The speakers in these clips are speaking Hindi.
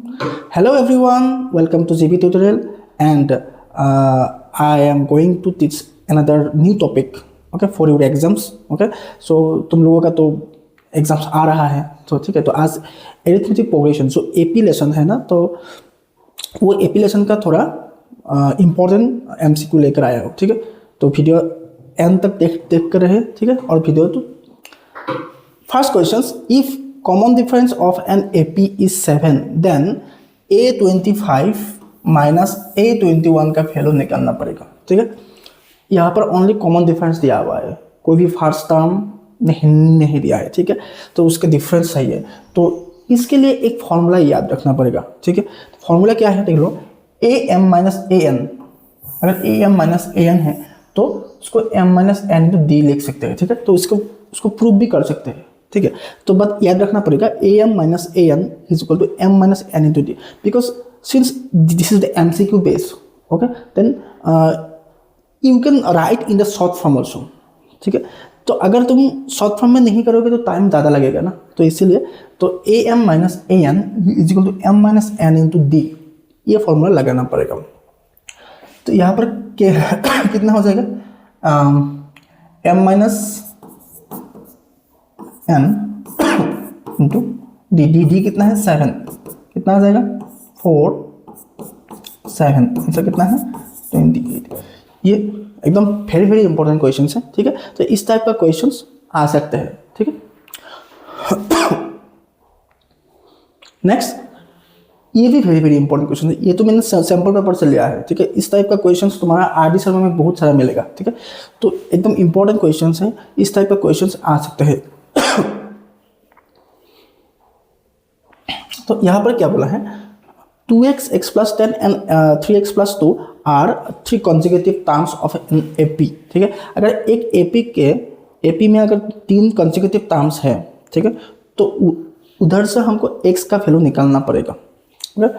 Hello everyone, welcome to GB tutorial and I am going to teach another new topic okay for your exams okay so तुम लोगों का तो एग्जाम्स आ रहा है तो ठीक है। तो आज एरिथमेटिक प्रोग्रेशन जो एपी लेसन है ना, तो वो एपी लेसन का थोड़ा इम्पोर्टेंट एमसीक्यू लेकर आया हो। ठीक है, तो वीडियो एंड तक देख कर रहे। ठीक है, और वीडियो तो first question, if common difference of an AP is 7 then A25 minus A21 का वैल्यू निकालना पड़ेगा। ठीक है, यहाँ पर ओनली कॉमन डिफरेंस दिया हुआ है, कोई भी फर्स्ट टर्म नहीं दिया है। ठीक है, तो उसका डिफरेंस सही है, तो इसके लिए एक फॉर्मूला याद रखना पड़ेगा। ठीक है, फॉर्मूला क्या है देख लो, AM माइनस AN, अगर AM माइनस AN है तो उसको M minus N into D लिख सकते हैं। ठीक है, तो उसको प्रूव भी कर सकते हैं। ठीक है, तो बस याद रखना पड़ेगा AM minus AN is equal to M minus N into D, because since this is the MCQ base okay, then you can write in the short form also. ठीक है, तो अगर तुम शॉर्ट फॉर्म में नहीं करोगे तो टाइम ज़्यादा लगेगा ना, तो इसीलिए तो AM minus AN is equal to M minus N into D, ये फॉर्मूला लगाना पड़ेगा। तो यहाँ पर कितना हो जाएगा, M minus N into D कितना है 7, कितना आ जाएगा 4 7, आंसर कितना है 28। ये एकदम वेरी इंपॉर्टेंट क्वेश्चन है। ठीक है, तो इस टाइप का क्वेश्चन आ सकते हैं। ठीक है, नेक्स्ट, ये भी वेरी इंपॉर्टेंट क्वेश्चन है, ये तो मैंने सैंपल पेपर से लिया है। ठीक है, इस टाइप का क्वेश्चन तुम्हारा RD शर्मा में बहुत सारा मिलेगा। ठीक है, तो एकदम इंपॉर्टेंट क्वेश्चन है, इस टाइप का क्वेश्चन आ सकते हैं। तो यहाँ पर क्या बोला है, 2x x plus 10 and 3x plus 2 are 3 consecutive terms of an AP. ठीक है, अगर एक एपी में अगर 3 कॉन्जिक्यूटिव टर्म्स है, ठीक है, तो उधर से हमको x का वैल्यू निकालना पड़ेगा। तो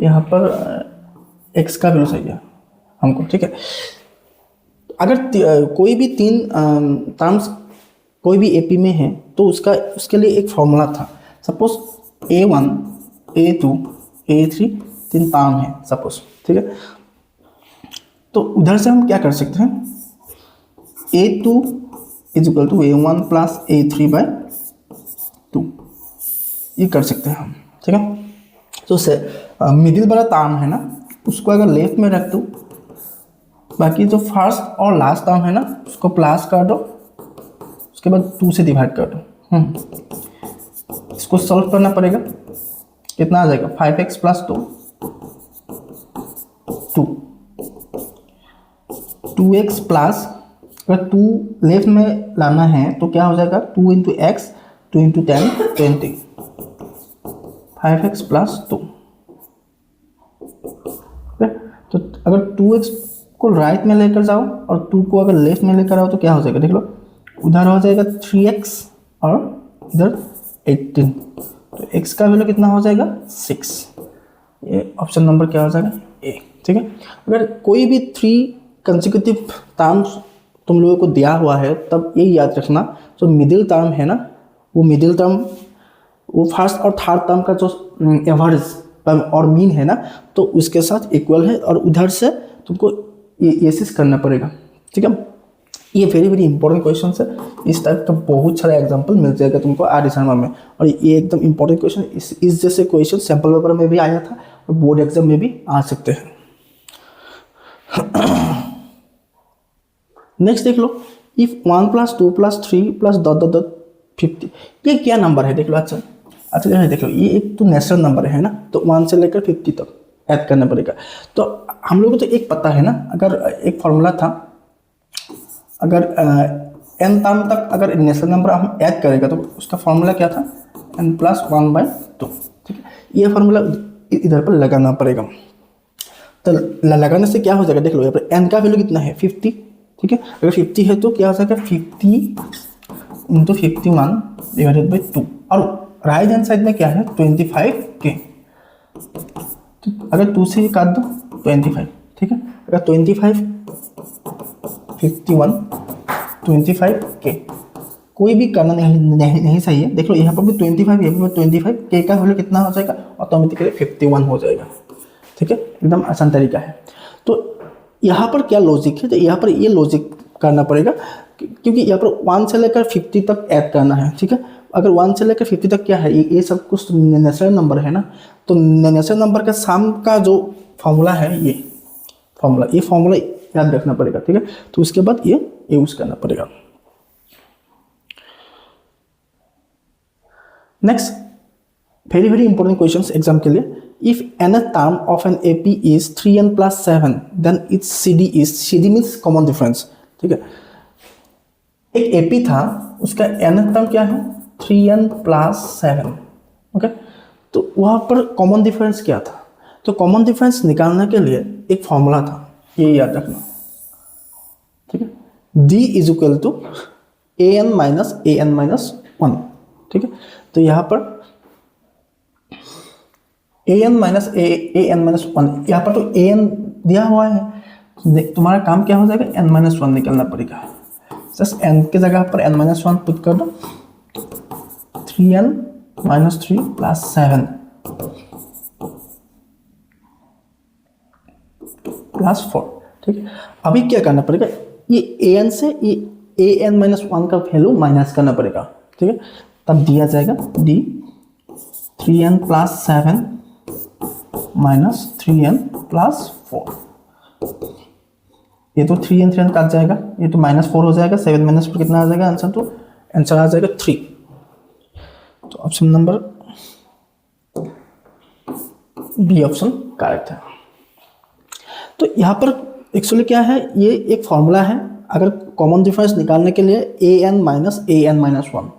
यहाँ पर x का वैल्यू सही है हमको। ठीक है, अगर कोई भी 3 टर्म्स कोई भी एपी में है तो उसके लिए एक फॉर्मूला था। Suppose A1 A2 A3 3 term है सपोज। ठीक है, तो उधर से हम क्या कर सकते हैं, A2 is equal to A1 plus A3 by 2, ये कर सकते हैं हम। ठीक है, तो से मिडिल वाला टर्म है ना, उसको अगर लेफ्ट में रख दो, बाकी जो फर्स्ट और लास्ट टर्म है ना उसको प्लस कर दो, उसके बाद 2 से डिवाइड कर दो। इसको सॉल्व करना पड़ेगा, कितना आ जाएगा 5x प्लस 2 2x प्लस, अगर 2 लेफ्ट में लाना है तो क्या हो जाएगा 2 into x 2 into 10 20, 5x plus 2। तो अगर 2x को राइट में लेकर जाओ और 2 को अगर लेफ्ट में लेकर आओ तो क्या हो जाएगा, देख लो, उधर हो जाएगा 3x और इधर 18, तो x का वैल्यू कितना हो जाएगा 6। ये ऑप्शन नंबर क्या हो जाएगा A। ठीक है, अगर कोई भी 3 कंसेक्यूटिव टर्म्स तुम लोगों को दिया हुआ है तब ये याद रखना, जो मिडिल टर्म है ना, वो मिडिल टर्म वो फर्स्ट और थर्ड टर्म का जो एवरेज और मीन है ना, तो उसके साथ इक्वल है, और उधर से तुमको ये करना पड़ेगा। ठीक है, ये वेरी इंपॉर्टेंट क्वेश्चन है, इस टाइप का बहुत सारा एग्जांपल मिल जाएगा तुमको RD शर्मा में, और ये एकदम इंपॉर्टेंट क्वेश्चन, इस जैसे क्वेश्चन सैम्पल पेपर में भी आया था और बोर्ड एग्जाम में भी आ सकते हैं। नेक्स्ट देख लो, if 1 plus 2 plus 3 plus dot 50, ये क्या नंबर है देख लो। अच्छा देख लो, ये एक तो नेचुरल नंबर है ना, तो 1 से लेकर 50 तक ऐड करना पड़ेगा। तो हम लोगों को तो एक पता है ना, अगर एक फॉर्मूला था, अगर n टर्म तक अगर नेचुरल नंबर हम ऐड करेगा तो उसका फॉर्मूला क्या था, n प्लस 1/2। ठीक है, ये फॉर्मूला इधर पर लगाना पड़ेगा। तो लगाने से क्या हो जाएगा, देख लो यहाँ पर n का वैल्यू कितना है 50। ठीक है, अगर 50 है तो क्या हो जाएगा 50 इंटू 51 डिवाइडेड बाई 2, और राइट हैंड साइड में क्या है 25k, तो अगर 2 से काट दो 25। ठीक है, अगर 25 51 25k कोई भी करना नहीं सही है। देख लो यहाँ पर भी 25, यहाँ पर 25, के का वैल्यू कितना हो जाएगा, ऑटोमेटिकली 51 हो जाएगा। ठीक है, एकदम आसान तरीका है। तो यहाँ पर क्या लॉजिक है, तो यहाँ पर ये लॉजिक करना पड़ेगा क्योंकि यहाँ पर 1 से लेकर 50 तक ऐड करना है। ठीक है, अगर 1 से लेकर 50 तक क्या है, ये सब कुछ नेचुरल नंबर है ना, तो नेचुरल नंबर का सम का जो फॉर्मूला है, ये फॉर्मूला याद रखना पड़ेगा। ठीक है, तो उसके बाद ये यूज करना पड़ेगा। Next, very important question exam के लिए। If nth term of an AP is 3n + 7 then it's CD means common difference. ठीक है, एक AP था, उसका nth टर्म क्या है, 3n + 7। ओके, तो वहाँ पर कॉमन डिफरेंस क्या था, तो कॉमन डिफरेंस निकालने के लिए एक फॉर्मूला था, ये याद रखना। ठीक है, D = an - an - 1। ठीक है, तो यहाँ पर an - an - 1, यहाँ पर तो an दिया हुआ है, तुम्हारा काम क्या हो जाएगा, n - 1 निकलना पड़ेगा। जस्ट n के जगह पर n - 1 पुट कर दो, 3n - 3 + 7 + 4। ठीक है, अभी क्या करना पड़ेगा, ये an से ये an - 1 का वैल्यू माइनस करना पड़ेगा। ठीक है, तब दिया जाएगा d 3n + 7 - 3n + 4। ये तो 3n काट जाएगा, ये तो -4 हो जाएगा, 7 - 4 कितना आ जाएगा आंसर, तो आंसर आ जाएगा 3। तो option number B option correct है। तो यहाँ पर एक्चुअली क्या है, ये एक फॉर्मूला है, अगर कॉमन डिफरेंस निकालने के लिए an - an - 1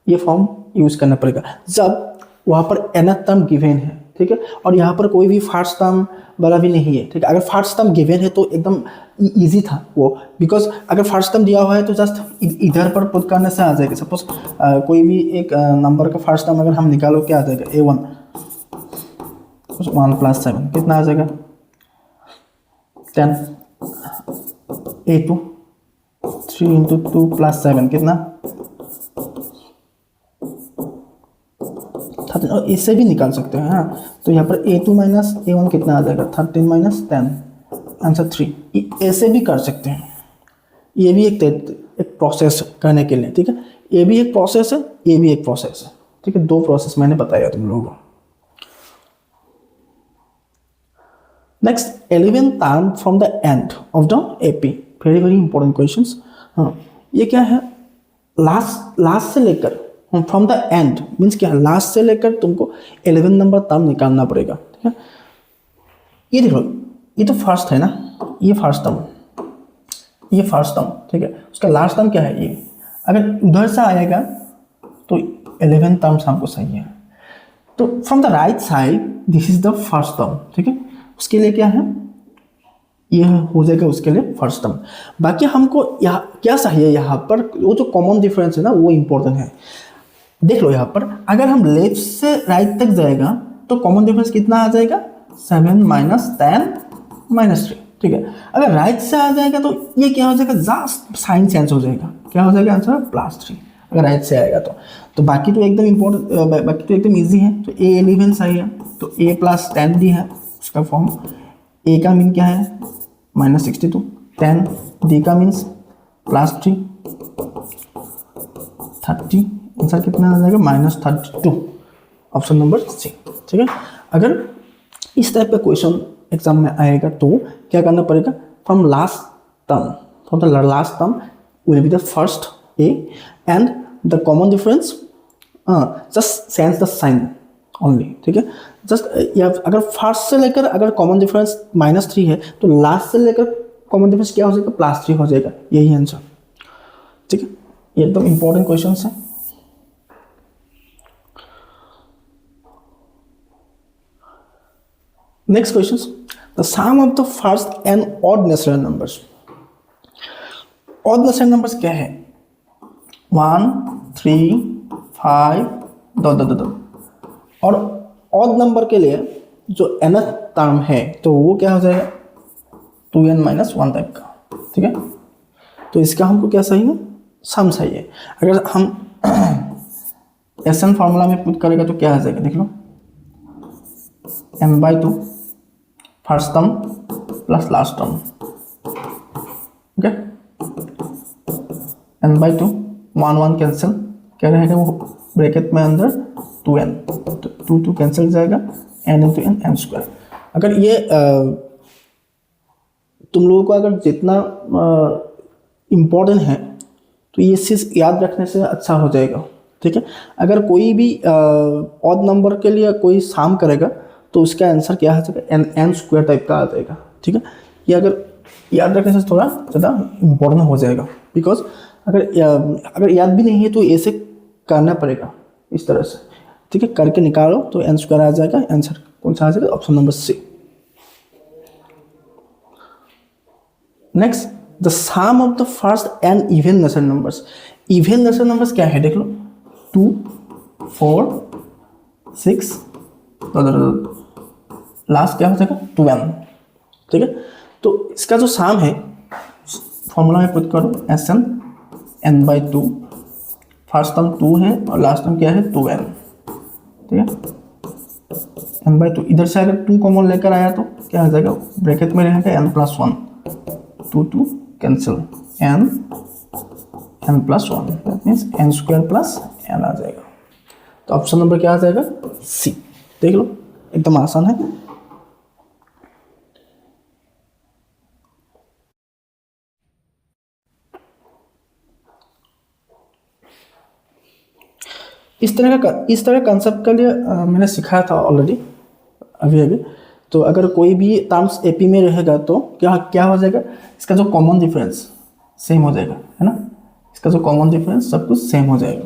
ये फॉर्म यूज करना पड़ेगा जब वहाँ पर nth टर्म गिवन है। ठीक है, और यहाँ पर कोई भी फर्स्ट टर्म वाला भी नहीं है। ठीक है, अगर फर्स्ट टर्म गिवन है तो एकदम इजी था वो, बिकॉज अगर फर्स्ट टर्म दिया हुआ है तो जस्ट इधर पर पुट करने से आ जाएगा। सपोज कोई भी एक नंबर का फर्स्ट टर्म अगर हम निकालो, क्या आ जाएगा, a1 1 + 7 कितना आ जाएगा, 10। a2 3 × 2 + 7 कितना, और इससे भी निकाल सकते हैं। हाँ, तो यहाँ पर a2 - a1 कितना आ जाएगा, 13 - 10 आंसर 3। ऐसे भी कर सकते हैं, ये भी एक प्रोसेस करने के लिए। ठीक है, ये भी एक प्रोसेस है, ये भी एक प्रोसेस है। ठीक है, 2 प्रोसेस मैंने बताया तुम लोगों को। Next, 11 term from the end of the AP, very important questions. हाँ, ये क्या है, लास्ट से लेकर, फ्रॉम द एंड मीन्स क्या है, लास्ट से लेकर तुमको 11 नंबर टर्म निकालना पड़ेगा। ठीक है, ये देखो, ये तो फर्स्ट है ना, ये फर्स्ट टर्म, ये फर्स्ट टर्म। ठीक है, उसका लास्ट टर्म क्या है, ये अगर उधर से आएगा तो 11 टर्म्स हमको सही है। तो from the right side this is the first term. ठीक है, उसके लिए क्या है, ये हो जाएगा उसके लिए फर्स्ट टर्म। बाकी हमको यहाँ क्या चाहिए, यहाँ पर वो जो कॉमन डिफरेंस है ना, वो इंपॉर्टेंट है। देख लो यहाँ पर अगर हम लेफ्ट से राइट तक जाएगा तो कॉमन डिफरेंस कितना आ जाएगा, 7 - 10 - 3। ठीक है, अगर राइट से आ जाएगा तो ये क्या हो जाएगा, जस्ट साइन चेंज हो जाएगा, क्या हो जाएगा आंसर, +3 अगर राइट से आएगा तो बाकी तो एकदम इम्पोर्टेंट, बाकी तो एकदम ईजी है। तो a11 सही है, तो a + 10 डी है उसका फॉर्म। a का मीन क्या है, -62, 10 d का मीन्स +3 30, आंसर कितना आ जाएगा, -32 ऑप्शन नंबर सी। ठीक है, अगर इस टाइप का क्वेश्चन एग्जाम में आएगा तो क्या करना पड़ेगा, from the last term will be the first a and the common difference just change the sign only. ठीक है, जस्ट अगर फर्स्ट से लेकर अगर कॉमन डिफरेंस -3 है तो लास्ट से लेकर कॉमन डिफरेंस क्या हो जाएगा, +3 हो जाएगा, यही आंसर। ठीक है, ये एकदम इंपॉर्टेंट क्वेश्चन है। Next questions, the sum of the first n odd natural numbers. Odd natural numbers क्या है, 1 3 5 दो। और odd नंबर के लिए जो nth टर्म है तो वो क्या हो जाएगा, 2n - 1 टाइप का। ठीक है, तो इसका हमको क्या चाहिए, सम सही है। अगर हम एस एन फार्मूला में पुट करेगा तो क्या आ जाएगा, देख लो, m/2 first term plus last term, okay, n/2 1 1 cancel, क्या रहेगा वो ब्रैकेट में अंदर 2n, तो 2 कैंसिल जाएगा, n into n n square. अगर ये तुम लोगों को अगर जितना इम्पोर्टेंट है तो ये चीज़ याद रखने से अच्छा हो जाएगा, ठीक है। अगर कोई भी ऑड नंबर के लिए कोई साम करेगा तो उसका आंसर क्या आ जाएगा, n स्क्वायर टाइप का आ जाएगा, ठीक है। ये अगर याद रखने से थोड़ा ज़्यादा इम्पोर्टेंट हो जाएगा, बिकॉज अगर याद भी नहीं है तो ऐसे करना पड़ेगा इस तरह से, ठीक है। करके निकालो तो n स्क्वायर आ जाएगा। आंसर कौन सा आ जाएगा, option number C. Next, the sum of the first N even natural numbers. Even natural numbers क्या है, देख लो, 2 4 6, तो लास्ट क्या हो जाएगा 2n, ठीक है। तो इसका जो सम है फॉर्मूला में पुट करो, S N n/2, first term 2 है और लास्ट टर्म क्या है 2n, ठीक है। n/2 इधर से अगर 2 कॉमन लेकर आया तो क्या आ जाएगा, ब्रैकेट में रहेगा n+1, 2 cancel, n+1, that means n square plus n आ जाएगा। तो ऑप्शन नंबर क्या आ जाएगा, सी। देख लो, एकदम आसान है। इस तरह कंसेप्ट के लिए मैंने सिखाया था ऑलरेडी, अभी। तो अगर कोई भी टर्म्स एपी में रहेगा तो क्या हो जाएगा, इसका जो कॉमन डिफरेंस सेम हो जाएगा, है ना। इसका जो कॉमन डिफरेंस सब कुछ सेम हो जाएगा।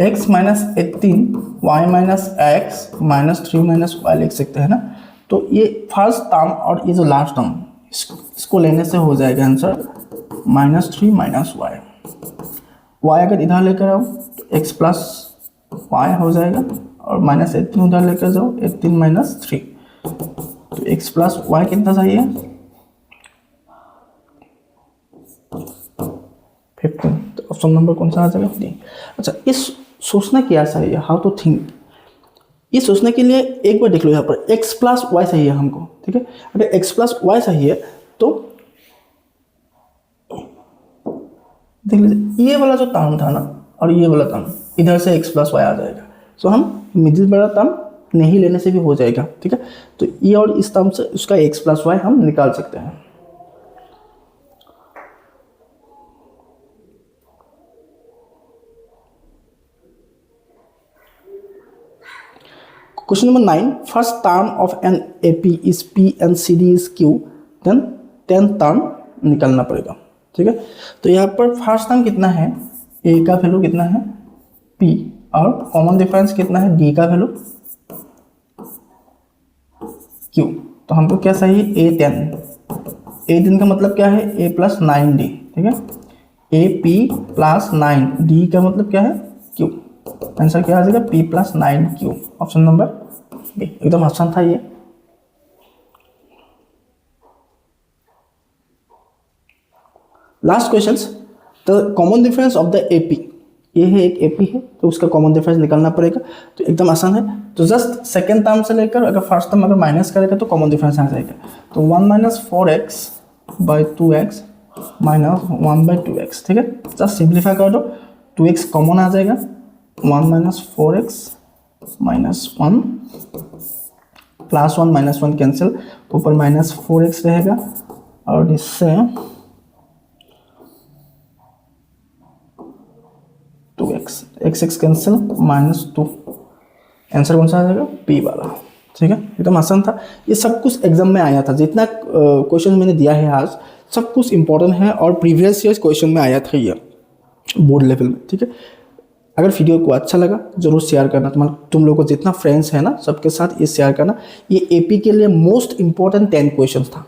x - 18 y - x - 3 - y लिख सकते हैं ना। तो ये फर्स्ट टर्म और ये जो लास्ट टर्म इसको लेने से हो जाएगा आंसर -3 - y। y अगर इधर लेकर आओ तो x प्लस y हो जाएगा, और -18 उधर लेकर जाओ, 18 - 3, तो x प्लस y कितना चाहिए, 15। तो ऑप्शन नंबर कौन सा आ जाएगा, डी। अच्छा, इस सोचना क्या चाहिए, हाउ टू थिंक, ये सोचने के लिए एक बार देख लो, यहाँ पर x प्लस वाई चाहिए हमको, ठीक है। अगर x प्लस वाई चाहिए तो देख लीजिए, ये वाला जो टर्म था ना और ये वाला टर्म, इधर से x प्लस वाई आ जाएगा। सो हम मिडिल वाला टर्म नहीं लेने से भी हो जाएगा, ठीक है। तो ये और इस टर्म से उसका x प्लस वाई हम निकाल सकते हैं। Question number 9, first term of an AP is P and CD is Q, then 10th term निकालना पड़ेगा, ठीक है। तो यहाँ पर फर्स्ट टर्म कितना है, A का वैल्यू कितना है P, और कॉमन डिफरेंस कितना है D का वैल्यू Q। तो हमको क्या चाहिए, A10 का मतलब क्या है, A प्लस 9D, ठीक है। AP प्लस 9D का मतलब क्या है Q। आंसर क्या आ जाएगा, P plus 9Q, option number B. एकदम आसान था ये। Last question, the common difference of the AP। ये है एक AP है तो उसका कॉमन डिफरेंस निकालना पड़ेगा, तो एकदम आसान है। तो जस्ट सेकेंड टर्म से लेकर अगर फर्स्ट टर्म अगर माइनस करेगा तो कॉमन डिफरेंस आ जाएगा। तो 1 - 4x by 2x minus 1/2x, ठीक है। जस्ट सिंप्लीफाई कर दो, 2x कॉमन आ जाएगा, 1 - 4x -1 प्लस 1 - 1 कैंसिल, तो ऊपर -4x रहेगा, और इससे 2x x कैंसिल, -2, आंसर कौन सा आ जाएगा, P वाला, ठीक है। एकदम आसान था। ये सब कुछ एग्जाम में आया था, जितना क्वेश्चन मैंने दिया है आज सब कुछ इंपॉर्टेंट है, और प्रीवियस ईयर क्वेश्चन में आया था ये बोर्ड लेवल में, ठीक है। अगर वीडियो को अच्छा लगा जरूर शेयर करना, तुम लोगों को जितना फ्रेंड्स है ना सबके साथ ये शेयर करना। ये AP के लिए मोस्ट इंपॉर्टेंट 10 क्वेश्चन था।